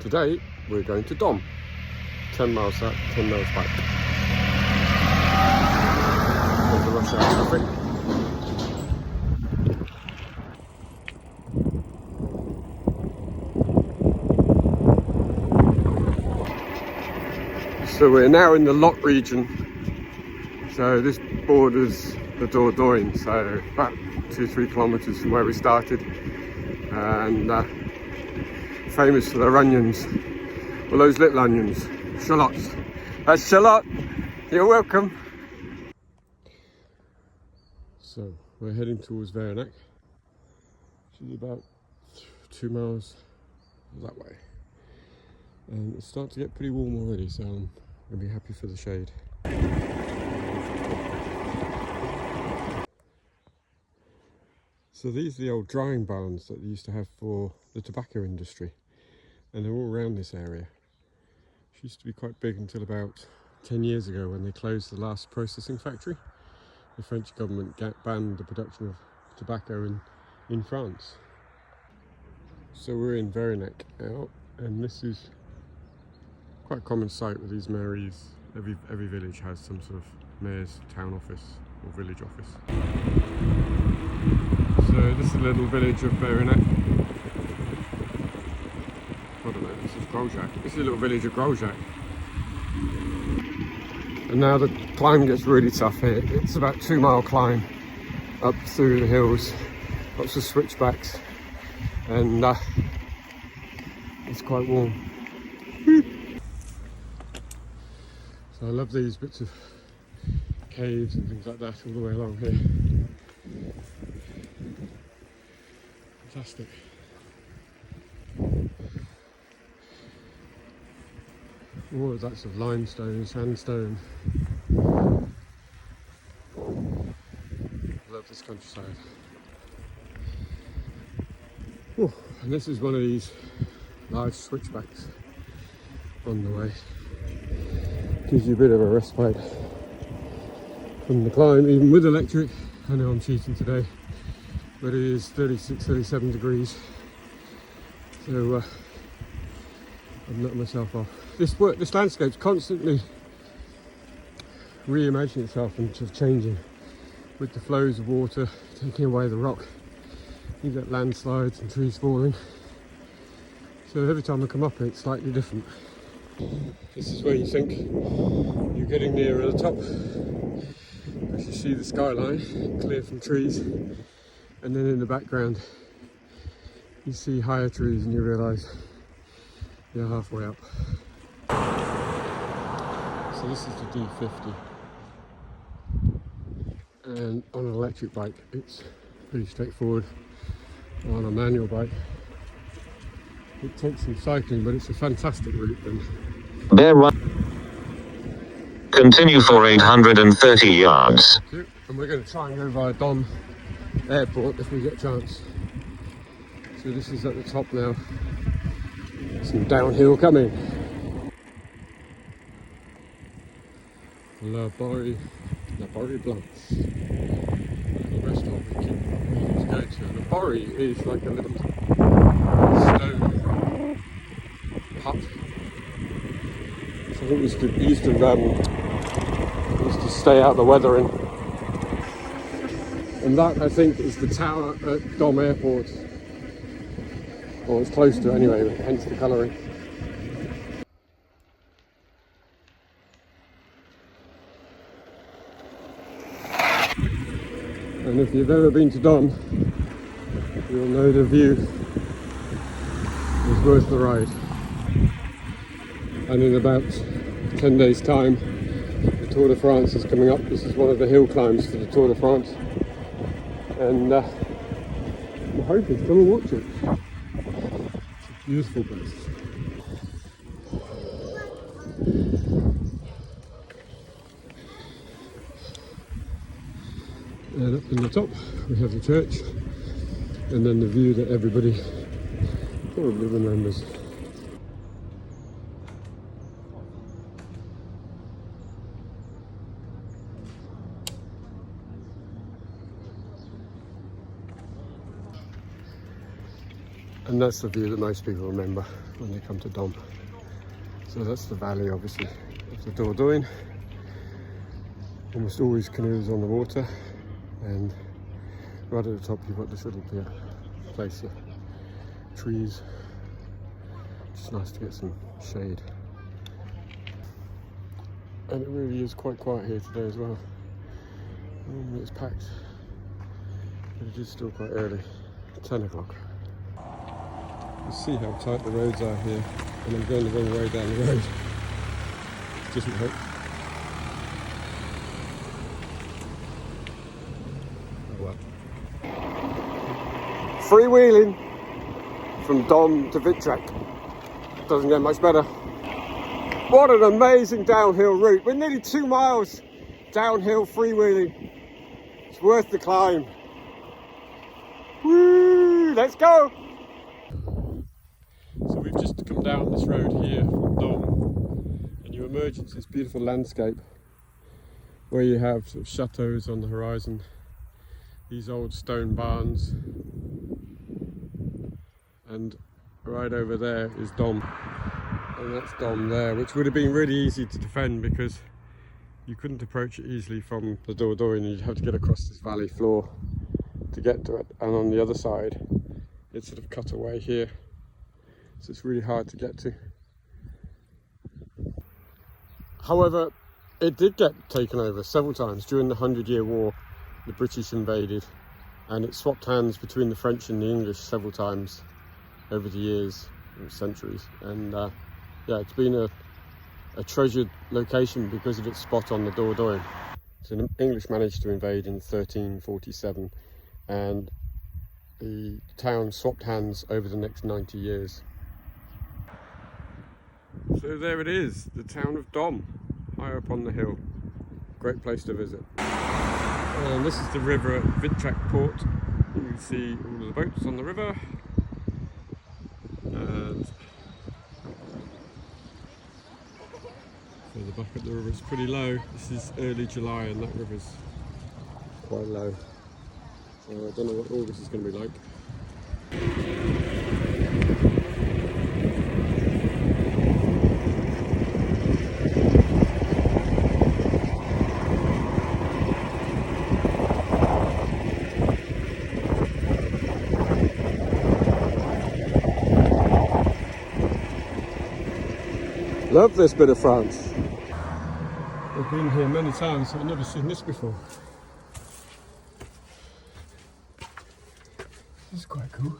Today we're going to Domme. 10 miles out, 10 miles back. There's the rush hour traffic. So we're now in the Lot region. So this borders the Dordogne, so about 2-3 kilometres from where we started. And famous for their onions. Well, those little onions, shallots. That's shallot. You're welcome. So we're heading towards Vernac, which is about 2 miles that way. And it's starting to get pretty warm already, so I'm going to be happy for the shade. So these are the old drying barns that they used to have for the tobacco industry, and they're all around this area. It used to be quite big until about 10 years ago when they closed the last processing factory. The French government banned the production of tobacco in France. So we're in Vernac now, and this is quite a common sight with these mairies. Every village has some sort of mayor's town office or village office. So this is a little village of Vernac. I don't know, this is Grosjac. This is a little village of Grosjac. And now the climb gets really tough here. It's about a 2-mile climb up through the hills, lots of switchbacks, and it's quite warm. So I love these bits of caves and things like that all the way along here. Fantastic. All of that's of limestone, sandstone. Love this countryside. Oh, and this is one of these large switchbacks on the way. Gives you a bit of a respite from the climb, even with electric. I know I'm cheating today, but it is 36, 37 degrees. So I've knocked myself off. This landscape's constantly reimagining itself and sort of changing with the flows of water taking away the rock. You get landslides and trees falling. So every time I come up it's slightly different. This is where you think you're getting nearer the top, as you see the skyline clear from trees, and then in the background you see higher trees and you realise you're halfway up. So this is the D50, and on an electric bike it's pretty straightforward. On a manual bike it takes some cycling, but it's a fantastic route then. Bear run. Continue for 830 yards. And we're going to try and go via Domme Airport if we get a chance. So this is at the top now. Some downhill coming. La Borrie Blanche. The restaurant we keep going to. The Borrie is like a little stone hut. I think used to stay out the weather in. And that, I think, is the tower at Domme Airport. Or it's close to it anyway, hence the colouring. And if you've ever been to Domme, you'll know the view is worth the ride. And in about 10 days time, the Tour de France is coming up. This is one of the hill climbs for the Tour de France. And I'm hoping to come and watch it. It's a beautiful place. And up in the top we have the church, and then the view that everybody probably remembers. And And that's the view that most people remember when they come to Domme. So that's the valley, obviously, of the Dordogne. Almost always canoes on the water, and right at the top you've got this little place of trees. It's nice to get some shade. And it really is quite quiet here today as well. Normally it's packed, but it is still quite early, 10 o'clock. You see how tight the roads are here, and I'm going the wrong way down the road. Doesn't help. Oh well. Freewheeling from Domme to Vitrac. Doesn't get much better. What an amazing downhill route. We're nearly 2 miles downhill freewheeling. It's worth the climb. Woo! Let's go! So we've just come down this road here from Domme, and you emerge into this beautiful landscape where you have sort of chateaux on the horizon, these old stone barns, and right over there is Domme. And that's Domme there, which would have been really easy to defend because you couldn't approach it easily from the Dordogne, and you'd have to get across this valley floor to get to it. And on the other side, it's sort of cut away here, so it's really hard to get to. However, it did get taken over several times during the 100-Year War. The British invaded, and it swapped hands between the French and the English several times over the years, centuries. And yeah, it's been a treasured location because of its spot on the Dordogne. So the English managed to invade in 1347, and the town swapped hands over the next 90 years. So there it is, the town of Domme, high up on the hill. Great place to visit. And this is the river at Vitrac port. You can see all of the boats on the river. And further back at the river, it's pretty low. This is early July and that river's quite low. So I don't know what August is going to be like. Love this bit of France. I've been here many times, but I've never seen this before. This is quite cool.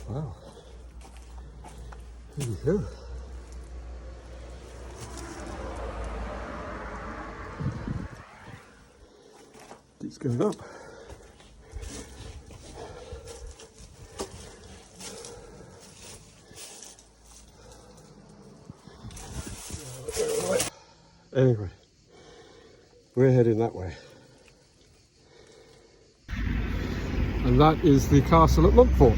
Wow. There you go. Keeps going up. Anyway, we're heading that way. And that is the castle at Montfort,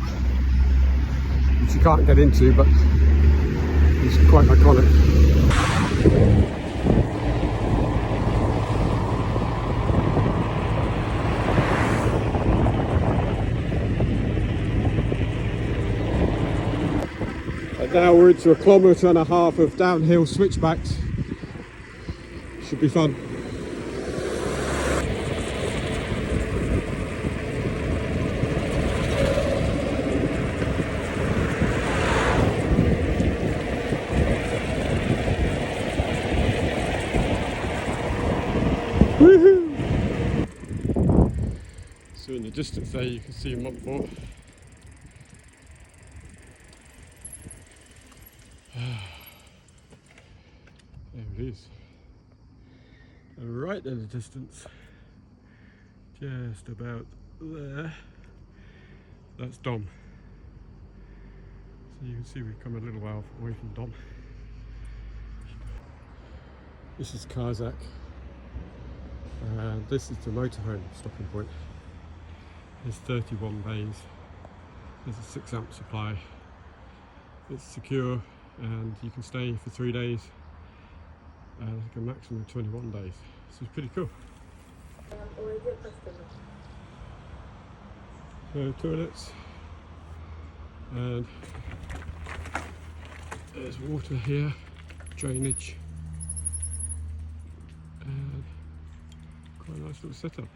which you can't get into, but it's quite iconic. And now we're into 1.5 kilometres of downhill switchbacks. Should be fun. Woohoo! So in the distance there you can see Montfort. There it is. And right in the distance, just about there, that's Domme. So you can see we've come a little while away from Domme. This is Kazakh, and this is the motorhome stopping point. There's 31 bays, there's a 6 amp supply, It's secure and you can stay for 3 days, I think a maximum of 21 days. So it's pretty cool. So toilets, and there's water here, drainage, and quite a nice little setup.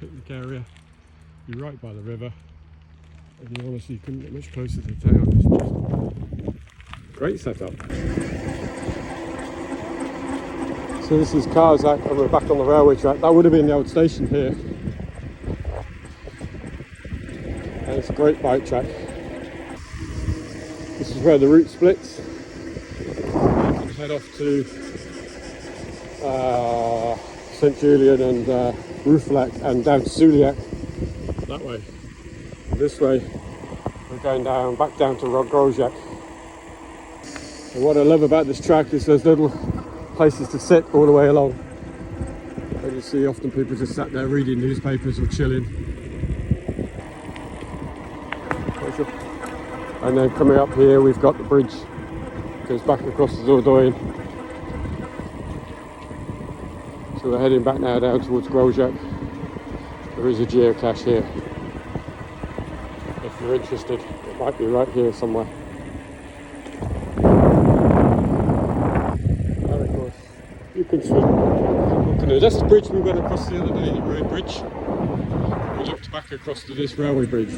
Picnic area, be right by the river, and you honestly couldn't get much closer to town. It's just great setup. So this is Karzak, and we're back on the railway track. That would have been the old station here. And it's a great bike track. This is where the route splits. You can head off to St Julian and Ruffalek and down to Suliak that way. This way we're going down, back down to Grozjak. And what I love about this track is there's little places to sit all the way along. And you see often people just sat there reading newspapers or chilling. And then coming up here we've got the bridge, goes back across the Zordoin. So we're heading back now down towards Grozjak. There is a geocache here. If you're interested, it might be right here somewhere. And of course, you can swim. That's the bridge we went across the other day, the road bridge. We looked back across to this railway bridge.